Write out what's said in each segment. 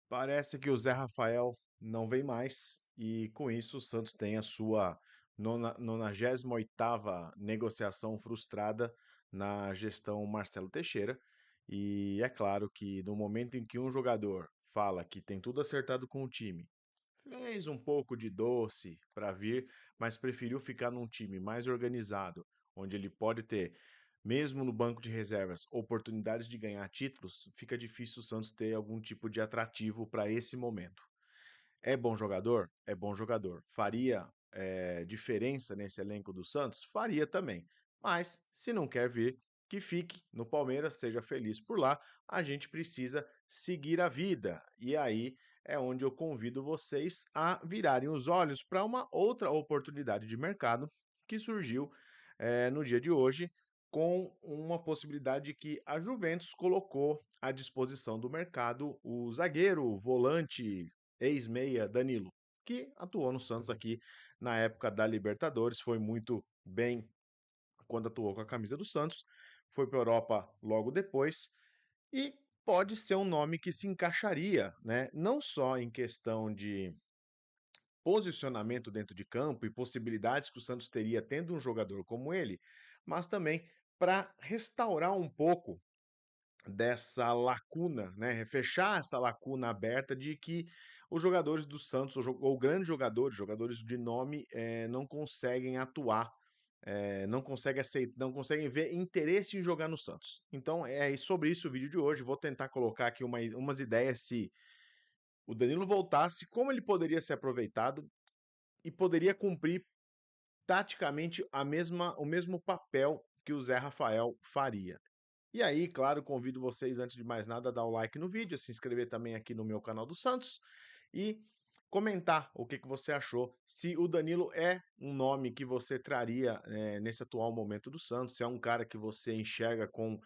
Parece que o Zé Rafael não vem mais e com isso o Santos tem a sua 98ª negociação frustrada na gestão Marcelo Teixeira. E é claro que no momento em que um jogador fala que tem tudo acertado com o time, fez um pouco de doce para vir, mas preferiu ficar num time mais organizado, onde ele pode ter, mesmo no banco de reservas, oportunidades de ganhar títulos, fica difícil o Santos ter algum tipo de atrativo para esse momento. É bom jogador? É bom jogador. Faria diferença nesse elenco do Santos? Faria também. Mas, se não quer vir, que fique no Palmeiras, seja feliz por lá. A gente precisa seguir a vida. E aí é onde eu convido vocês a virarem os olhos para uma outra oportunidade de mercado que surgiu no dia de hoje, com uma possibilidade que a Juventus colocou à disposição do mercado o zagueiro, o volante, ex-meia Danilo, que atuou no Santos aqui na época da Libertadores, foi muito bem quando atuou com a camisa do Santos, foi para a Europa logo depois e pode ser um nome que se encaixaria, né? Não só em questão de posicionamento dentro de campo e possibilidades que o Santos teria tendo um jogador como ele, mas também para restaurar um pouco dessa lacuna, né? Fechar essa lacuna aberta de que os jogadores do Santos, ou grandes jogadores, jogadores de nome, não conseguem atuar, não conseguem aceitar, não conseguem ver interesse em jogar no Santos. Então é sobre isso o vídeo de hoje. Vou tentar colocar aqui umas ideias se o Danilo voltasse, como ele poderia ser aproveitado e poderia cumprir taticamente o mesmo papel que o Zé Rafael faria. E aí, claro, convido vocês, antes de mais nada, a dar o like no vídeo, a se inscrever também aqui no meu canal do Santos e comentar o que você achou, se o Danilo é um nome que você traria nesse atual momento do Santos, se é um cara que você enxerga com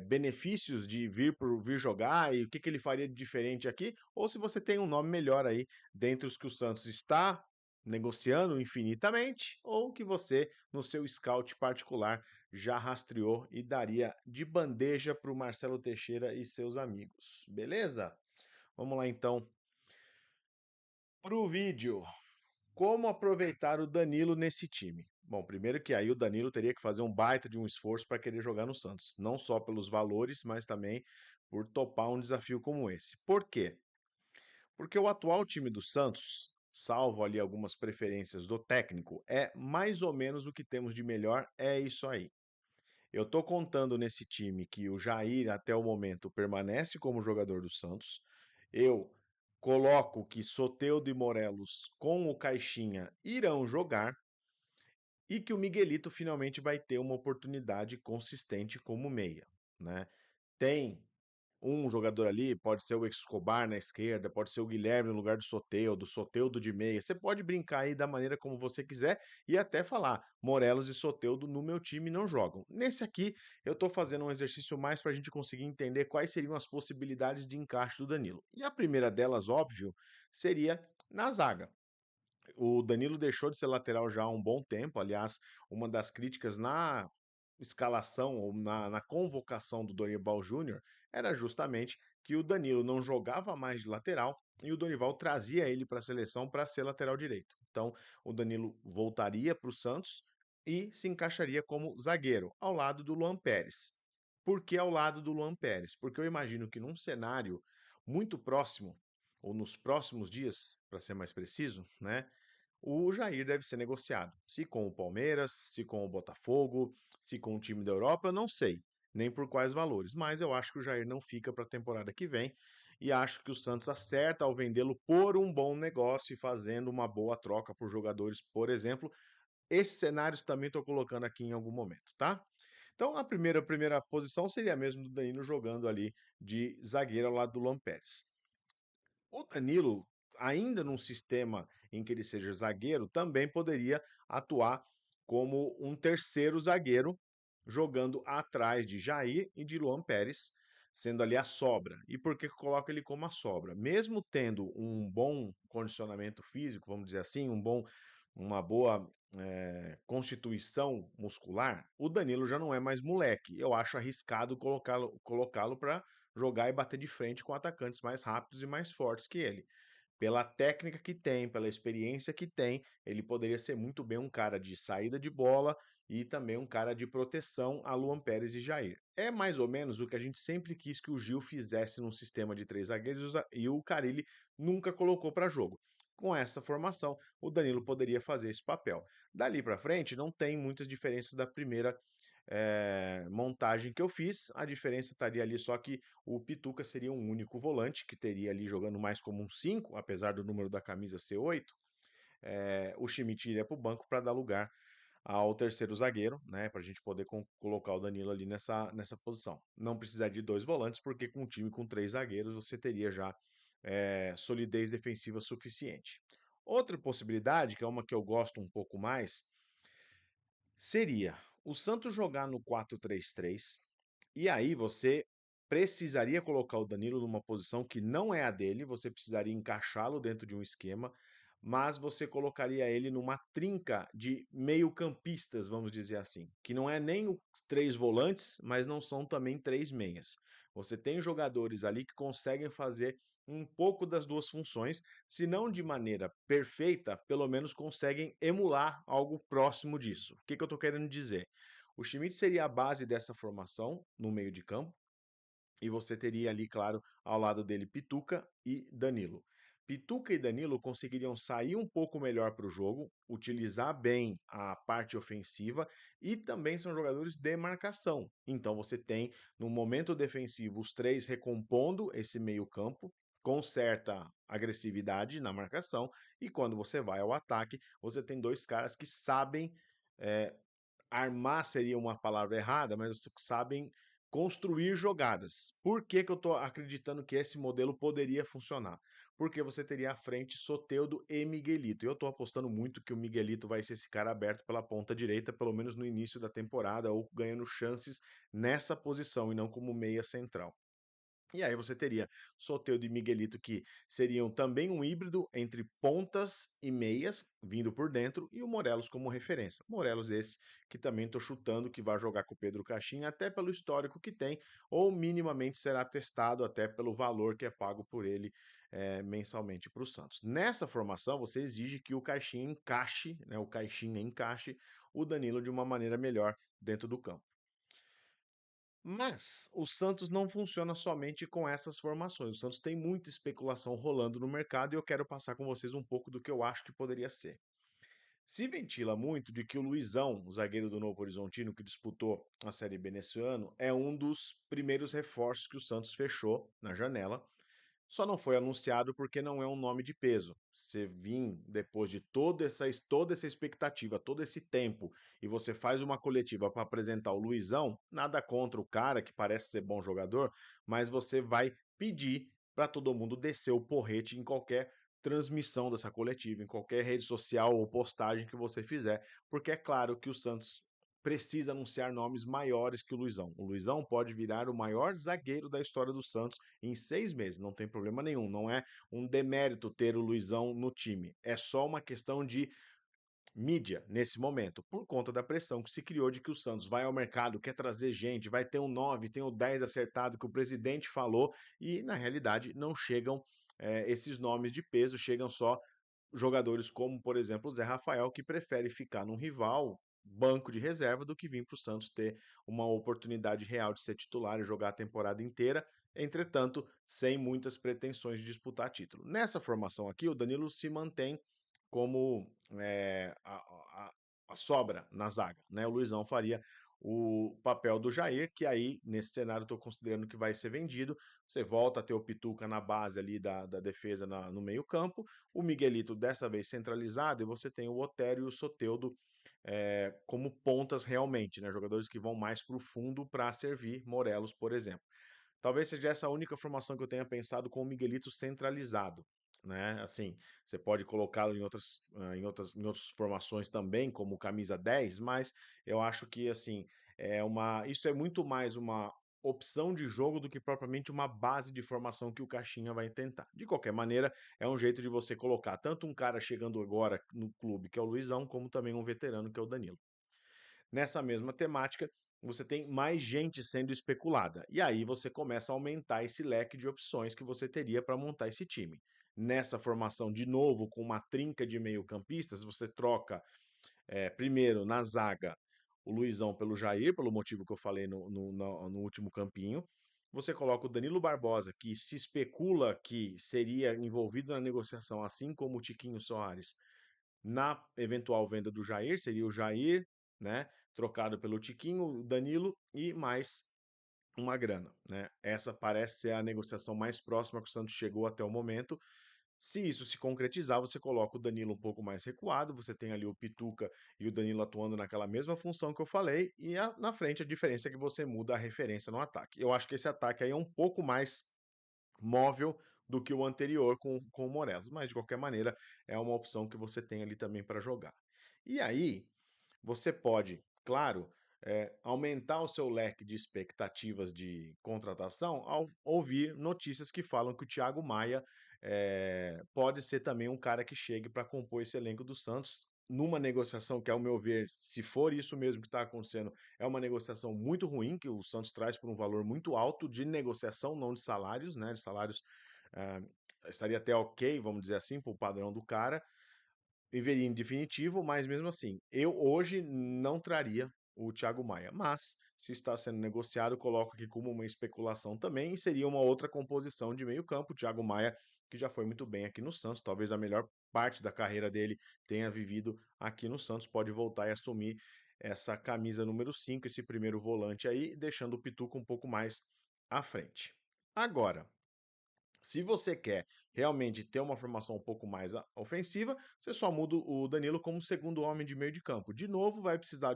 benefícios de vir jogar e o que ele faria de diferente aqui, ou se você tem um nome melhor aí dentre os que o Santos está negociando infinitamente, ou que você, no seu scout particular, já rastreou e daria de bandeja para o Marcelo Teixeira e seus amigos. Beleza? Vamos lá então para o vídeo. Como aproveitar o Danilo nesse time? Bom, primeiro que aí o Danilo teria que fazer um baita de um esforço para querer jogar no Santos, não só pelos valores, mas também por topar um desafio como esse. Por quê? Porque o atual time do Santos, salvo ali algumas preferências do técnico, é mais ou menos o que temos de melhor, é isso aí. Eu tô contando nesse time que o Jair, até o momento, permanece como jogador do Santos. Eu coloco que Soteldo e Morelos com o Caixinha irão jogar e que o Miguelito finalmente vai ter uma oportunidade consistente como meia, né? Tem um jogador ali, pode ser o Escobar na esquerda, pode ser o Guilherme no lugar do Soteldo de meia. Você pode brincar aí da maneira como você quiser e até falar, Morelos e Soteldo no meu time não jogam. Nesse aqui, eu tô fazendo um exercício mais para a gente conseguir entender quais seriam as possibilidades de encaixe do Danilo. E a primeira delas, óbvio, seria na zaga. O Danilo deixou de ser lateral já há um bom tempo. Aliás, uma das críticas na escalação ou na convocação do Dorival Júnior era justamente que o Danilo não jogava mais de lateral e o Dorival trazia ele para a seleção para ser lateral direito. Então, o Danilo voltaria para o Santos e se encaixaria como zagueiro, ao lado do Luan Pérez. Por que ao lado do Luan Pérez? Porque eu imagino que num cenário muito próximo, ou nos próximos dias, para ser mais preciso, né? O Jair deve ser negociado. Se com o Palmeiras, se com o Botafogo, se com o time da Europa, eu não sei, nem por quais valores, mas eu acho que o Jair não fica para a temporada que vem e acho que o Santos acerta ao vendê-lo por um bom negócio e fazendo uma boa troca por jogadores, por exemplo. Esses cenários também estou colocando aqui em algum momento, tá? Então a primeira posição seria mesmo do Danilo jogando ali de zagueiro ao lado do Luan Pérez. O Danilo, ainda num sistema em que ele seja zagueiro, também poderia atuar como um terceiro zagueiro, jogando atrás de Jair e de Luan Pérez, sendo ali a sobra. E por que eu coloco ele como a sobra? Mesmo tendo um bom condicionamento físico, vamos dizer assim, uma boa constituição muscular, o Danilo já não é mais moleque. Eu acho arriscado colocá-lo para jogar e bater de frente com atacantes mais rápidos e mais fortes que ele. Pela técnica que tem, pela experiência que tem, ele poderia ser muito bem um cara de saída de bola e também um cara de proteção a Luan Pérez e Jair. É mais ou menos o que a gente sempre quis que o Gil fizesse num sistema de três zagueiros e o Carille nunca colocou para jogo. Com essa formação, o Danilo poderia fazer esse papel. Dali para frente, não tem muitas diferenças da primeira montagem que eu fiz. A diferença estaria ali só que o Pituca seria um único volante, que teria ali jogando mais como um 5, apesar do número da camisa ser 8. O Schmidt iria para o banco para dar lugar ao terceiro zagueiro, né, para a gente poder colocar o Danilo ali nessa posição. Não precisar de dois volantes, porque com um time com três zagueiros você teria já solidez defensiva suficiente. Outra possibilidade, que é uma que eu gosto um pouco mais, seria o Santos jogar no 4-3-3 e aí você precisaria colocar o Danilo numa posição que não é a dele, você precisaria encaixá-lo dentro de um esquema, mas você colocaria ele numa trinca de meio-campistas, vamos dizer assim, que não é nem os três volantes, mas não são também três meias. Você tem jogadores ali que conseguem fazer um pouco das duas funções, se não de maneira perfeita, pelo menos conseguem emular algo próximo disso. O que eu estou querendo dizer? O Schmidt seria a base dessa formação no meio de campo, e você teria ali, claro, ao lado dele Pituca e Danilo. Pituca e Danilo conseguiriam sair um pouco melhor para o jogo, utilizar bem a parte ofensiva e também são jogadores de marcação. Então você tem, no momento defensivo, os três recompondo esse meio-campo com certa agressividade na marcação, e quando você vai ao ataque, você tem dois caras que sabem é, armar seria uma palavra errada, mas sabem construir jogadas. Por que eu estou acreditando que esse modelo poderia funcionar? Porque você teria à frente Soteldo e Miguelito. Eu estou apostando muito que o Miguelito vai ser esse cara aberto pela ponta direita, pelo menos no início da temporada, ou ganhando chances nessa posição e não como meia central. E aí você teria Soteldo e Miguelito, que seriam também um híbrido entre pontas e meias, vindo por dentro, e o Morelos como referência. Morelos esse que também estou chutando que vai jogar com o Pedro Caixinha, até pelo histórico que tem, ou minimamente será testado até pelo valor que é pago por ele mensalmente para o Santos. Nessa formação, você exige que o Caixinha encaixe, né, o Caixinha encaixe o Danilo de uma maneira melhor dentro do campo. Mas o Santos não funciona somente com essas formações. O Santos tem muita especulação rolando no mercado e eu quero passar com vocês um pouco do que eu acho que poderia ser. Se ventila muito de que o Luizão, o zagueiro do Novo Horizontino que disputou a Série B nesse ano, é um dos primeiros reforços que o Santos fechou na janela. Só não foi anunciado porque não é um nome de peso. Você vir depois de toda essa expectativa, todo esse tempo, e você faz uma coletiva para apresentar o Luizão, nada contra o cara que parece ser bom jogador, mas você vai pedir para todo mundo descer o porrete em qualquer transmissão dessa coletiva, em qualquer rede social ou postagem que você fizer, porque é claro que o Santos precisa anunciar nomes maiores que o Luizão. O Luizão pode virar o maior zagueiro da história do Santos em 6 meses, não tem problema nenhum. Não é um demérito ter o Luizão no time. É só uma questão de mídia nesse momento, por conta da pressão que se criou de que o Santos vai ao mercado, quer trazer gente, vai ter um 9, tem o 10 acertado que o presidente falou, e na realidade não chegam esses nomes de peso, chegam só jogadores como, por exemplo, o Zé Rafael, que prefere ficar num rival, banco de reserva, do que vir para o Santos ter uma oportunidade real de ser titular e jogar a temporada inteira, entretanto, sem muitas pretensões de disputar título. Nessa formação aqui, o Danilo se mantém como a sobra na zaga, né? O Luizão faria o papel do Jair, que aí, nesse cenário, estou considerando que vai ser vendido. Você volta a ter o Pituca na base ali da defesa no meio-campo, o Miguelito dessa vez centralizado, e você tem o Otério e o Soteldo como pontas realmente, né? Jogadores que vão mais para o fundo para servir Morelos, por exemplo. Talvez seja essa a única formação que eu tenha pensado com o Miguelito centralizado, né? Assim, você pode colocá-lo em outras formações também, como camisa 10, mas eu acho que assim, isso é muito mais uma opção de jogo do que propriamente uma base de formação que o Caixinha vai tentar. De qualquer maneira, é um jeito de você colocar tanto um cara chegando agora no clube, que é o Luizão, como também um veterano, que é o Danilo. Nessa mesma temática, você tem mais gente sendo especulada. E aí você começa a aumentar esse leque de opções que você teria para montar esse time. Nessa formação, de novo, com uma trinca de meio-campistas, você troca primeiro na zaga o Luizão pelo Jair, pelo motivo que eu falei no último campinho. Você coloca o Danilo Barbosa, que se especula que seria envolvido na negociação, assim como o Tiquinho Soares, na eventual venda do Jair, seria o Jair, né, trocado pelo Tiquinho, o Danilo e mais uma grana, né? Essa parece ser a negociação mais próxima que o Santos chegou até o momento. Se isso se concretizar, você coloca o Danilo um pouco mais recuado, você tem ali o Pituca e o Danilo atuando naquela mesma função que eu falei, e na frente a diferença é que você muda a referência no ataque. Eu acho que esse ataque aí é um pouco mais móvel do que o anterior com o Morelos, mas de qualquer maneira é uma opção que você tem ali também para jogar. E aí, você pode, claro, aumentar o seu leque de expectativas de contratação ao ouvir notícias que falam que o Thiago Maia pode ser também um cara que chegue para compor esse elenco do Santos. Numa negociação que, ao meu ver, se for isso mesmo que está acontecendo, é uma negociação muito ruim, que o Santos traz por um valor muito alto de negociação, não de salários, né? De salários ah, estaria até ok, vamos dizer assim, para o padrão do cara, enveria em definitivo, mas mesmo assim, eu hoje não traria o Thiago Maia. Mas, se está sendo negociado, coloco aqui como uma especulação também, e seria uma outra composição de meio campo. O Thiago Maia, que já foi muito bem aqui no Santos, talvez a melhor parte da carreira dele tenha vivido aqui no Santos, pode voltar e assumir essa camisa número 5, esse primeiro volante aí, deixando o Pituca um pouco mais à frente. Agora, se você quer realmente ter uma formação um pouco mais ofensiva, você só muda o Danilo como segundo homem de meio de campo. De novo, vai precisar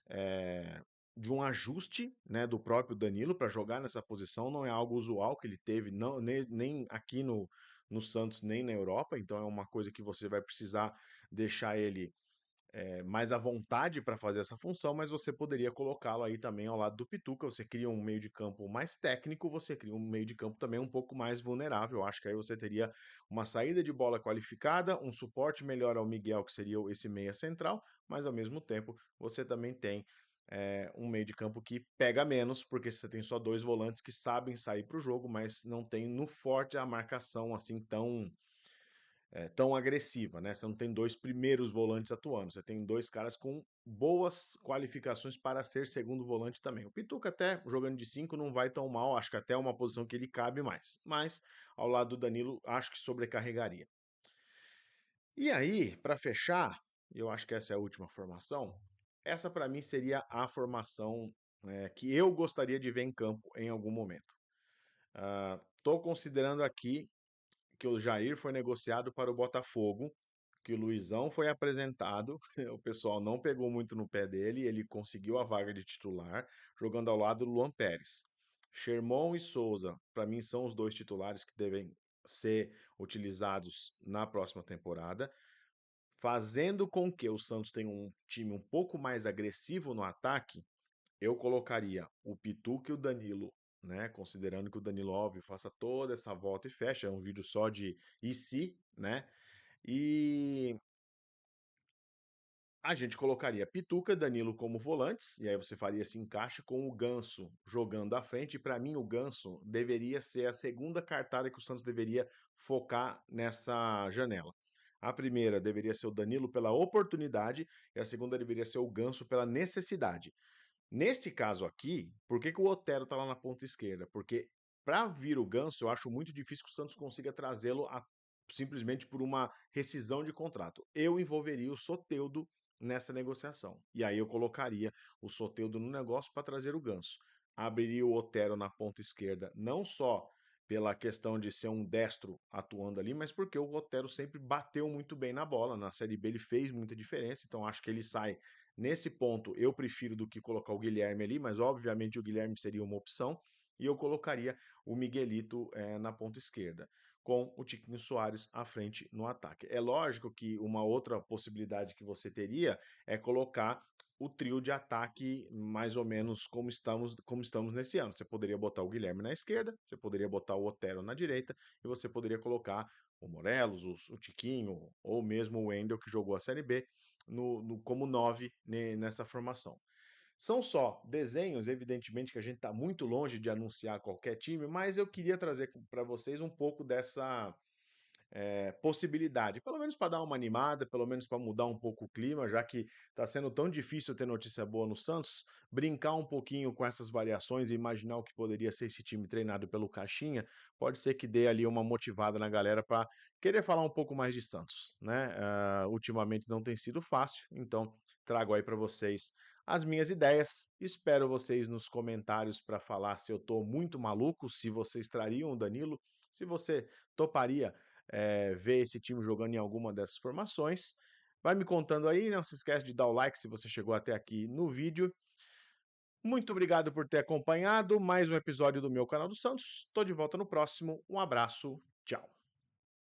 eh, de um ajuste, né, do próprio Danilo para jogar nessa posição. Não é algo usual que ele teve, não, nem aqui no Santos, nem na Europa. Então é uma coisa que você vai precisar deixar ele mais à vontade para fazer essa função, mas você poderia colocá-lo aí também ao lado do Pituca. Você cria um meio de campo mais técnico, você cria um meio de campo também um pouco mais vulnerável. Acho que aí você teria uma saída de bola qualificada, um suporte melhor ao Miguel, que seria esse meia central, mas ao mesmo tempo você também tem um meio de campo que pega menos, porque você tem só dois volantes que sabem sair para o jogo, mas não tem no forte a marcação assim tão agressiva, né? Você não tem dois primeiros volantes atuando, você tem dois caras com boas qualificações para ser segundo volante também. O Pituca até jogando de 5 não vai tão mal, acho que até é uma posição que ele cabe mais, mas ao lado do Danilo acho que sobrecarregaria. E aí, para fechar, eu acho que essa é a última formação, essa para mim seria a formação que eu gostaria de ver em campo em algum momento. Estou considerando aqui que o Jair foi negociado para o Botafogo, que o Luizão foi apresentado, o pessoal não pegou muito no pé dele, ele conseguiu a vaga de titular, jogando ao lado do Luan Pérez. Sherman e Souza, para mim, são os dois titulares que devem ser utilizados na próxima temporada, fazendo com que o Santos tenha um time um pouco mais agressivo no ataque. Eu colocaria o Pituca e o Danilo, né? Considerando que o Danilo, óbvio, faça toda essa volta e fecha, é um vídeo só de e se, né? E a gente colocaria Pituca, Danilo como volantes, e aí você faria esse encaixe com o Ganso jogando à frente. E para mim, o Ganso deveria ser a segunda cartada que o Santos deveria focar nessa janela. A primeira deveria ser o Danilo pela oportunidade, e a segunda deveria ser o Ganso pela necessidade. Neste caso aqui, por que que o Otero tá lá na ponta esquerda? Porque para vir o Ganso, eu acho muito difícil que o Santos consiga trazê-lo simplesmente por uma rescisão de contrato. Eu envolveria o Soteldo nessa negociação. E aí eu colocaria o Soteldo no negócio para trazer o Ganso. Abriria o Otero na ponta esquerda, não só pela questão de ser um destro atuando ali, mas porque o Otero sempre bateu muito bem na bola. Na Série B ele fez muita diferença, então acho que ele sai. Nesse ponto, eu prefiro do que colocar o Guilherme ali, mas obviamente o Guilherme seria uma opção. E eu colocaria o Miguelito na ponta esquerda, com o Tiquinho Soares à frente no ataque. É lógico que uma outra possibilidade que você teria é colocar o trio de ataque mais ou menos como estamos nesse ano. Você poderia botar o Guilherme na esquerda, você poderia botar o Otero na direita e você poderia colocar o Morelos, o Tiquinho ou mesmo o Wendel que jogou a Série B como 9 nessa formação. São só desenhos, evidentemente que a gente está muito longe de anunciar qualquer time, mas eu queria trazer para vocês um pouco dessa possibilidade, pelo menos para dar uma animada, pelo menos para mudar um pouco o clima, já que está sendo tão difícil ter notícia boa no Santos, brincar um pouquinho com essas variações e imaginar o que poderia ser esse time treinado pelo Caixinha, pode ser que dê ali uma motivada na galera para querer falar um pouco mais de Santos, né? Ultimamente não tem sido fácil, então trago aí para vocês as minhas ideias. Espero vocês nos comentários para falar se eu estou muito maluco, se vocês trariam o Danilo, se você toparia ver esse time jogando em alguma dessas formações. Vai me contando aí, não se esquece de dar o like se você chegou até aqui no vídeo. Muito obrigado por ter acompanhado mais um episódio do meu canal do Santos. Estou de volta no próximo. Um abraço, tchau.